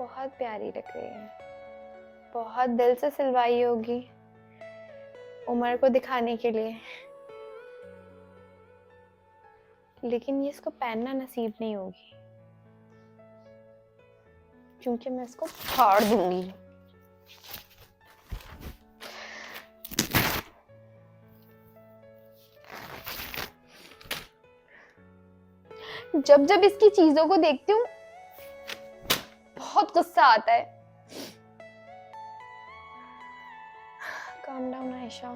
बहुत प्यारी लग रही है, बहुत दिल से सिलवाई होगी उमर को दिखाने के लिए, लेकिन ये इसको पहनना नसीब नहीं होगी क्योंकि मैं इसको फाड़ दूंगी। जब जब इसकी चीजों को देखती हूँ बहुत गुस्सा आता है। काम डाउन आयशा,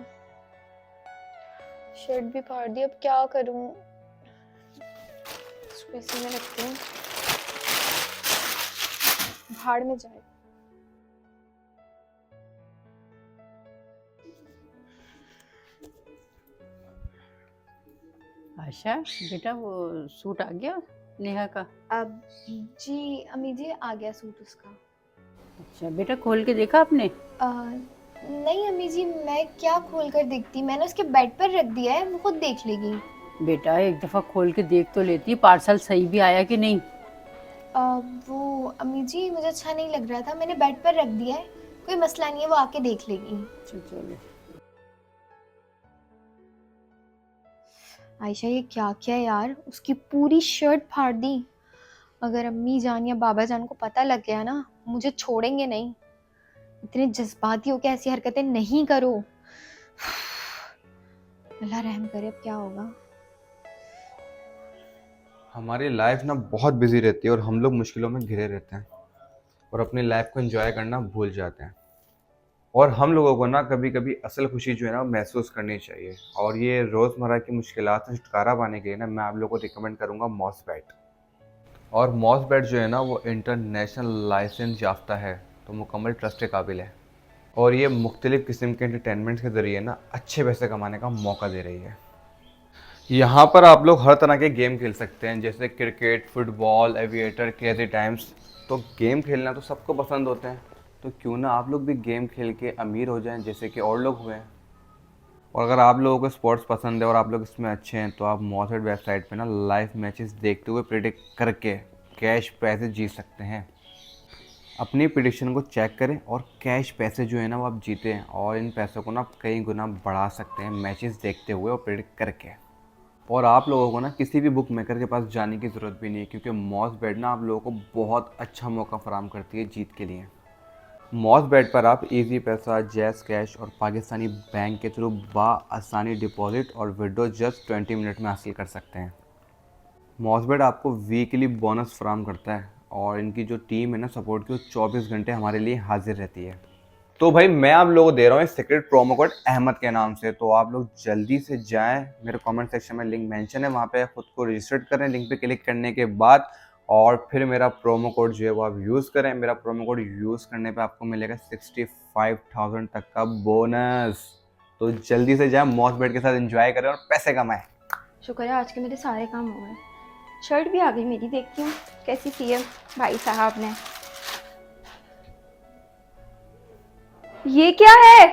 शर्ट भी फाड़ दी, अब क्या करूं? इसको इसी में रखती हूँ, भाड़ में जाए। आशा बेटा, वो सूट आ गया नेहा का? अब जी अम्मी जी आ गया सूट उसका। अच्छा बेटा, खोल के देखा आपने? नहीं अम्मी जी, मैं क्या खोल कर देखती, मैंने उसके बेड पर रख दिया है, वो खुद देख लेगी। बेटा एक दफा खोल के देख तो लेती, पार्सल सही भी आया कि नहीं। वो अम्मी जी मुझे अच्छा नहीं लग रहा था, मैंने बेड पर रख दिया है, कोई मसला नहीं है, वो आके देख लेगी। चलो। आयशा ये क्या किया यार, उसकी पूरी शर्ट फाड़ दी। अगर अम्मी जान या बाबा जान को पता लग गया ना, मुझे छोड़ेंगे नहीं। इतने जज्बाती होकर ऐसी हरकतें नहीं करो। अल्लाह रहम करे, अब क्या होगा। हमारी लाइफ ना बहुत बिजी रहती है और हम लोग मुश्किलों में घिरे रहते हैं और अपनी लाइफ को एंजॉय करना भूल जाते हैं। और हम लोगों को ना कभी कभी असल खुशी जो है ना महसूस करनी चाहिए, और ये रोज़मर्रा की मुश्किलात से छुटकारा पाने के लिए ना मैं आप लोगों को रिकमेंड करूँगा मॉसबेट। और मॉसबेट जो है ना वो इंटरनेशनल लाइसेंस याफ्ता है, तो मुकम्मल ट्रस्ट के काबिल है। और ये मुख्तलिफ़ किस्म के एंटरटेनमेंट के ज़रिए ना अच्छे पैसे कमाने का मौका दे रही है। यहाँ पर आप लोग हर तरह के गेम खेल सकते हैं, जैसे cricket, football, aviator, crazy times. तो गेम खेलना तो सबको पसंद होते हैं, तो क्यों ना आप लोग भी गेम खेल के अमीर हो जाएं जैसे कि और लोग हुए हैं। और अगर आप लोगों को स्पोर्ट्स पसंद है और आप लोग इसमें अच्छे हैं, तो आप मॉसबेट वेबसाइट पे ना लाइव मैचेस देखते हुए प्रिडिक्ट करके कैश पैसे जीत सकते हैं। अपनी प्रिडिक्शन को चेक करें और कैश पैसे जो है ना वो आप जीते हैं, और इन पैसों को ना आप कई गुना बढ़ा सकते हैं मैचेस देखते हुए और प्रिडिक्ट करके। और आप लोगों को ना किसी भी बुक मेकर के पास जाने की ज़रूरत भी नहीं है, क्योंकि मॉसबेट ना आप लोगों को बहुत अच्छा मौका फराहम करती है जीत के लिए। मॉसबेट पर आप इजी पैसा, जैज़ कैश और पाकिस्तानी बैंक के थ्रू आसानी डिपॉजिट और विड्रॉ जस्ट 20 मिनट में हासिल कर सकते हैं। मॉसबेट आपको वीकली बोनस फराहम करता है, और इनकी जो टीम है ना सपोर्ट की, वो 24 घंटे हमारे लिए हाजिर रहती है। तो भाई मैं आप लोगों को दे रहा हूँ सीक्रेट प्रोमो कोड अहमद के नाम से, तो आप लोग जल्दी से जाएं, मेरे कमेंट सेक्शन में लिंक मेंशन है, वहाँ पे खुद को रजिस्टर करें लिंक पे क्लिक करने के बाद, और फिर मेरा प्रोमो कोड जो है वो आप यूज़ करें। मेरा प्रोमो कोड यूज़ करने पे आपको मिलेगा 65,000 तक का बोनस। तो जल्दी से जाएं, मॉसबेट के साथ एंजॉय करें और पैसे कमाएं। शुक्र है आज के मेरे सारे काम हो गए। शर्ट भी आ गई मेरी, देखती हूँ कैसी सी है भाई साहब ने। ये क्या है?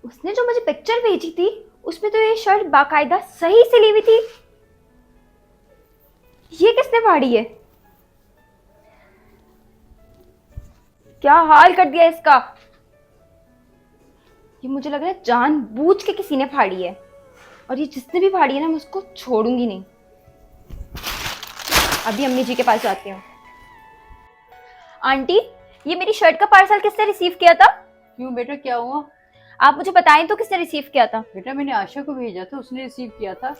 उसने जो मुझे पिक्चर भेजी थी उसमें तो ये शर्ट बाकायदा सही सिली हुई थी। ये किसने फाड़ी है? क्या हाल कर दिया इसका। ये मुझे लग रहा है जानबूझ के किसी ने फाड़ी है, और ये जिसने भी फाड़ी है ना मैं उसको छोड़ूंगी नहीं। अभी अम्मी जी के पास जाती हूँ। आंटी, ये मेरी शर्ट का पार्सल किसने रिसीव किया था? क्यों बेटा, क्या हुआ? आप मुझे बताएं तो किसने रिसीव किया था? बेटा मैंने आशा को भेजा था, उसने रिसीव किया था।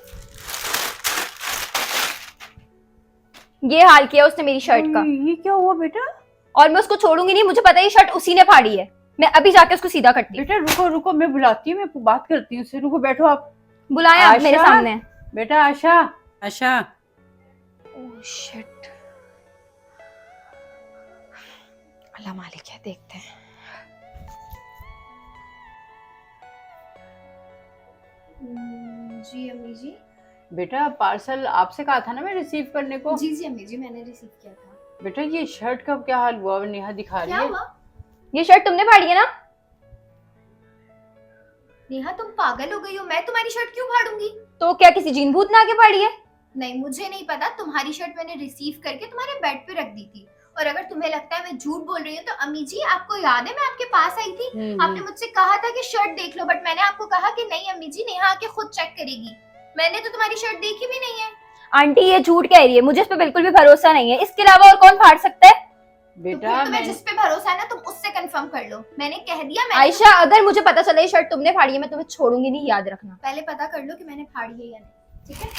ये हाल किया उसने मेरी शर्ट का। ये क्या हुआ बेटा? और मैं उसको छोड़ूंगी नहीं, मुझे पता है ये शर्ट उसी ने फाड़ी है। मैं अभी जाके उसको सीधा करती हूँ। बेटा रुको रुको, मैं बुलाती हूँ, मैं बात करती हूँ उससे। रुको, बैठो आप। बुलाएं आप मेरे आशा? सामने। बेटा आशा, आशा। ओह शिट, अल्लाह मालिक है, देखते हैं। जी अम्मी जी। बेटा पार्सल आपसे कहा था ना मैं रिसीव करने को। जी अम्मी जी, मैंने रिसीव किया था। बेटा ये शर्ट का क्या हाल हुआ? नेहा दिखा रही क्या है। हुआ? ये शर्ट तुमने फाड़ी है ना? नेहा तुम पागल हो गई हो, मैं तुम्हारी शर्ट क्यों फाड़ूंगी? तो क्या किसी जीन भूत ने आके फाड़ी है? नहीं, मुझे नहीं पता। तुम्हारी शर्ट मैंने रिसीव करके तुम्हारे बेड पे रख दी थी। और अगर तुम्हें लगता है मैं झूठ बोल रही हूँ तो अम्मी जी, आपको याद है मैं आपके पास आई थी, आपने मुझसे कहा था कि शर्ट देख लो, बट मैंने आपको कहा कि नहीं अम्मी जी, नेहा आके खुद चेक करेगी। मैंने तो तुम्हारी शर्ट देखी भी नहीं है। आंटी ये झूठ कह रही है, मुझे इस पे बिल्कुल भी भरोसा नहीं है। इसके अलावा और कौन फाड़ सकता है? तो बेटा फिर तुम्हें जिस पे भरोसा है ना, तुम उससे कंफर्म कर लो। मैंने कह दिया। मैंने आयशा, अगर मुझे पता चला ये शर्ट तुमने फाड़ी है, मैं तुम्हें छोड़ूंगी नहीं, याद रखना। पहले पता कर लो कि मैंने फाड़ी है या नहीं, ठीक है?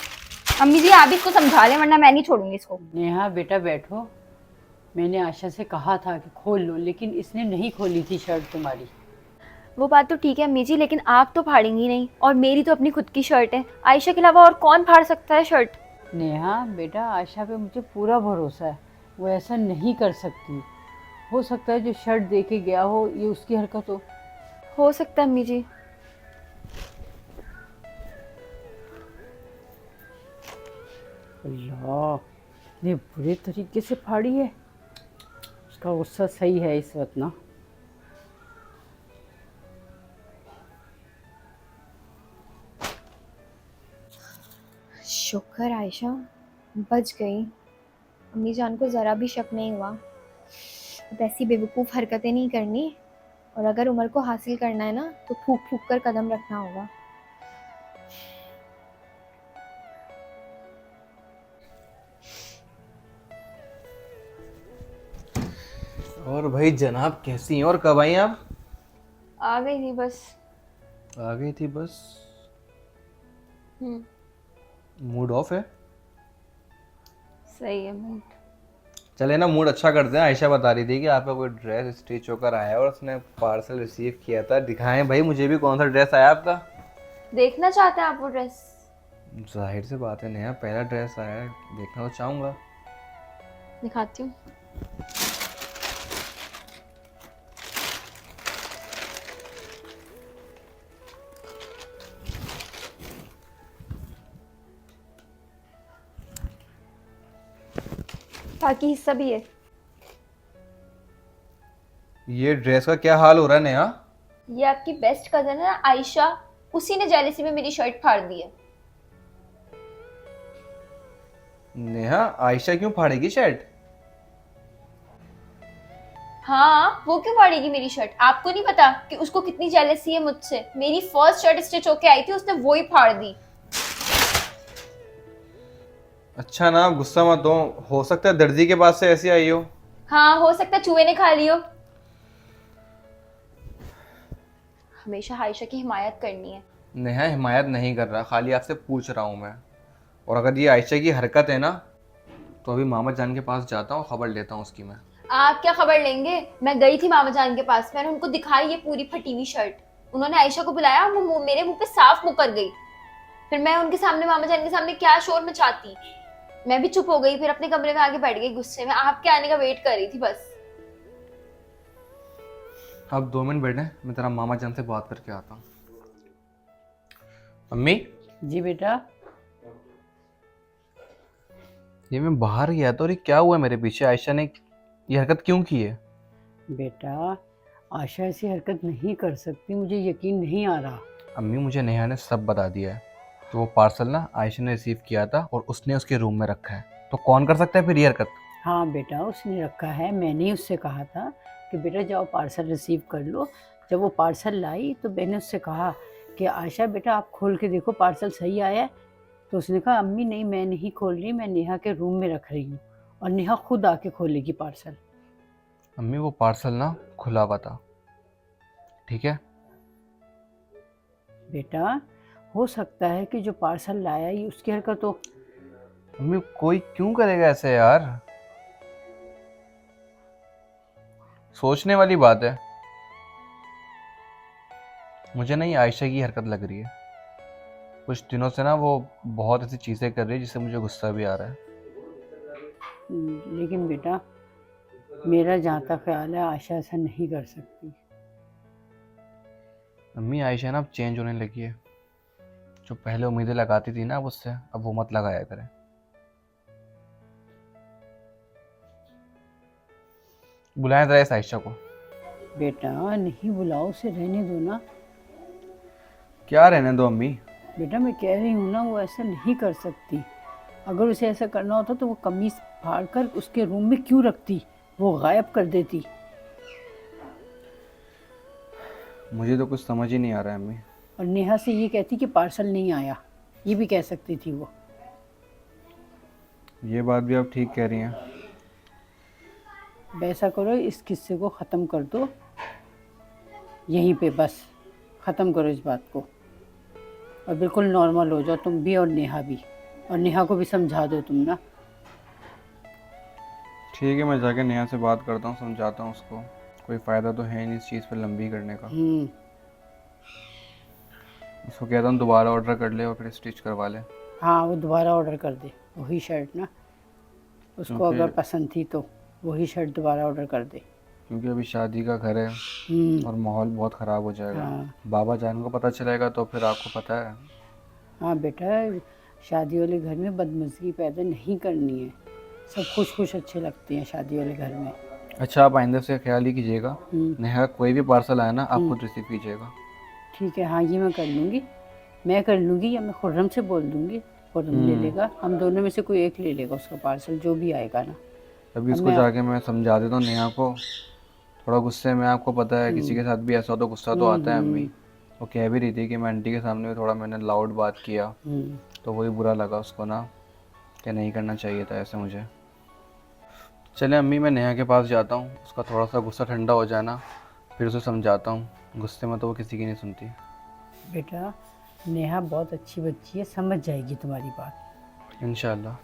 अम्मी जी आप इसको समझा लें, वरना मैं नहीं छोड़ूंगी इसको। नेहा बेटा बैठो। मैंने आशा से कहा था कि खोल लो, लेकिन इसने नहीं खोली थी शर्ट तुम्हारी। वो बात तो ठीक है अम्मी जी, लेकिन आप तो फाड़ेंगी नहीं, और मेरी तो अपनी खुद की शर्ट है। आयशा के अलावा और कौन फाड़ सकता है शर्ट? नेहा बेटा आशा पे मुझे पूरा भरोसा है, वो ऐसा नहीं कर सकती। हो सकता है जो शर्ट दे के गया हो ये उसकी हरकत हो सकता है अम्मी जी। अल्लाह, इतने बुरे तरीके से फाड़ी है। उसका गुस्सा सही है इस वक्त ना। शुक्र आयशा, बच गई। अम्मी जान को ज़रा भी शक नहीं हुआ। अब ऐसी बेवकूफ़ हरकतें नहीं करनी, और अगर उमर को हासिल करना है ना तो फूक फूक कर कदम रखना होगा। और भाई जनाब कैसी हैं और कब आई आप? आ गई थी बस। आ गई थी बस? हम्म। मूड ऑफ है? सही है मूड। चले ना मूड अच्छा करते हैं। आयशा बता रही थी कि आपका कोई ड्रेस स्टिच होकर आया है और उसने पार्सल रिसीव किया था। दिखाएं भाई मुझे भी कौन सा ड्रेस आया आपका। देखना चाहते हैं आप वो ड्रेस? जाहिर सी बात है नया पहला ड्रेस आया है, देखना तो चाहूँगा। दिखाती हूँ। बाकी हिस्सा भी है। ये ड्रेस का क्या हाल हो रहा है नेहा? ये आपकी बेस्ट कजन है ना आयशा, उसी ने जेलसी में मेरी शर्ट फाड़ दी है। नेहा आयशा क्यों फाड़ेगी शर्ट? हाँ, वो क्यों फाड़ेगी मेरी शर्ट? आपको नहीं पता कि उसको कितनी जेलसी है मुझसे? मेरी फर्स्ट शर्ट स्टिच होके आई थी, उसने वो ही फाड़ दी। अच्छा ना, आप गुस्सा मत हो सकता है दर्जी के पास से ऐसी आई हो। हाँ, हो सकता है चूहे ने खा लियो। हमेशा आयशा की हिमायत करनी है। नेहा हिमायत नहीं कर रहा, खाली आपसे पूछ रहा हूँ मैं। और अगर ये आयशा की हरकत है ना तो अभी मामा जान के पास जाता हूँ, खबर लेता हूँ उसकी मैं। आप क्या खबर लेंगे? मैं गई थी मामा जान के पास, मैंने उनको दिखाई ये पूरी फटी हुई शर्ट। उन्होंने आयशा को बुलाया, वो मेरे मुंह पे साफ मुकर गई। फिर मैं उनके सामने, मामा जान के सामने क्या शोर मचाती। मैं भी चुप हो गई, फिर अपने कमरे में आके बैठ गई गुस्से में। आपके आने का वेट कर रही थी बस। अब 2 मिनट बैठे, मैं तेरा मामा जान से बात करके आता हूँ। अम्मी, जी बेटा। ये मैं बाहर गया था और ये क्या हुआ मेरे पीछे? आयशा ने ये हरकत क्यों की है? बेटा आशा ऐसी हरकत नहीं कर सकती, मुझे यकीन नहीं आ रहा। अम्मी मुझे नेहा ने सब बता दिया है। तो वो पार्सल ना आयशा ने रिसीव किया था और उसने उसके रूम में रखा है, तो कौन कर सकता है फिर ये हरकत? हाँ बेटा उसने रखा है, मैंने ही उससे कहा था कि बेटा जाओ पार्सल रिसीव कर लो। जब वो पार्सल लाई तो मैंने उससे कहा कि आशा बेटा आप खोल के देखो पार्सल सही आया है। तो उसने कहा अम्मी नहीं मैं नहीं खोल रही, मैं नेहा के रूम में रख रही हूँ और नेहा खुद आके खोलेगी पार्सल। अम्मी वो पार्सल ना खुला हुआ था, ठीक है? बेटा हो सकता है कि जो पार्सल लाया ये उसकी हरकत हो। अम्मी कोई क्यों करेगा ऐसे यार? सोचने वाली बात है। मुझे नहीं आयशा की हरकत लग रही है। कुछ दिनों से ना वो बहुत ऐसी चीज़ें कर रही है जिससे मुझे गुस्सा भी आ रहा है। लेकिन बेटा मेरा जहाँ तक ख्याल है आशा ऐसा नहीं कर सकती। अम्मी आयशा ना अब चेंज होने लगी है। जो पहले उम्मीदें लगाती थी ना अब उससे, अब वो मत लगाया करे। बुलाएं जरा इस आयशा को। बेटा नहीं बुलाओ, उसे रहने दो ना। क्या रहने दो अम्मी? बेटा मैं कह रही हूँ ना वो ऐसा नहीं कर सकती। अगर उसे ऐसा करना होता तो वो कमीज फाड़ कर उसके रूम में क्यों रखती, वो गायब कर देती। मुझे तो कुछ समझ ही नहीं आ रहा है अम्मी। और नेहा से ये कहती कि पार्सल नहीं आया, ये भी कह सकती थी वो। ये बात भी आप ठीक कह रही हैं। वैसा करो, इस किस्से को ख़त्म कर दो यहीं पे, बस ख़त्म करो इस बात को और बिल्कुल नॉर्मल हो जाओ तुम भी और नेहा भी, और नेहा को भी समझा दो तुम ना। ठीक है, मैं जाके नेहा से बात करता हूँ, समझाता हूँ उसको। कोई फ़ायदा तो है नहीं इस चीज़ पर लंबी करने का। उसको कहता हूँ दोबारा ऑर्डर कर ले और फिर स्टिच करवा ले। हाँ, वो दोबारा ऑर्डर कर दे वही शर्ट ना, उसको क्योंकि- अगर पसंद थी तो वही शर्ट दोबारा ऑर्डर कर दे। क्योंकि अभी शादी का घर है और माहौल बहुत ख़राब हो जाएगा। हाँ। बाबा जान को पता चलेगा तो फिर आपको पता है। हाँ बेटा, शादी वाले घर में बदमज़गी पैदा नहीं करनी है, सब खुश खुश अच्छे लगते हैं शादी वाले घर में। अच्छा, आप आइंदा से ख्याल ही कीजिएगा, नेहा कोई भी पार्सल आया ना आप खुद रिसीव कीजिएगा। ठीक है, हाँ ये मैं कर लूँगी, मैं कर लूँगी, या मैं खुर्रम से बोल दूँगी, खुर्रम ले लेगा, हम दोनों में से कोई एक ले लेगा उसका पार्सल जो भी आएगा ना। अभी इसको जाके मैं समझा देता हूँ नेहा को। थोड़ा गुस्से में, आपको पता है किसी के साथ भी ऐसा हो तो गुस्सा तो आता है अम्मी। वो कह भी रही थी कि मैं आंटी के सामने भी थोड़ा मैंने लाउड बात किया तो वही बुरा लगा उसको ना, कि नहीं करना चाहिए था ऐसे मुझे। चले अम्मी, मैं नेहा के पास जाता हूँ, उसका थोड़ा सा गुस्सा ठंडा हो जाए ना फिर उसे समझाता हूँ। गुस्से में तो वो किसी की नहीं सुनती। बेटा नेहा बहुत अच्छी बच्ची है, समझ जाएगी तुम्हारी बात। इंशाल्लाह।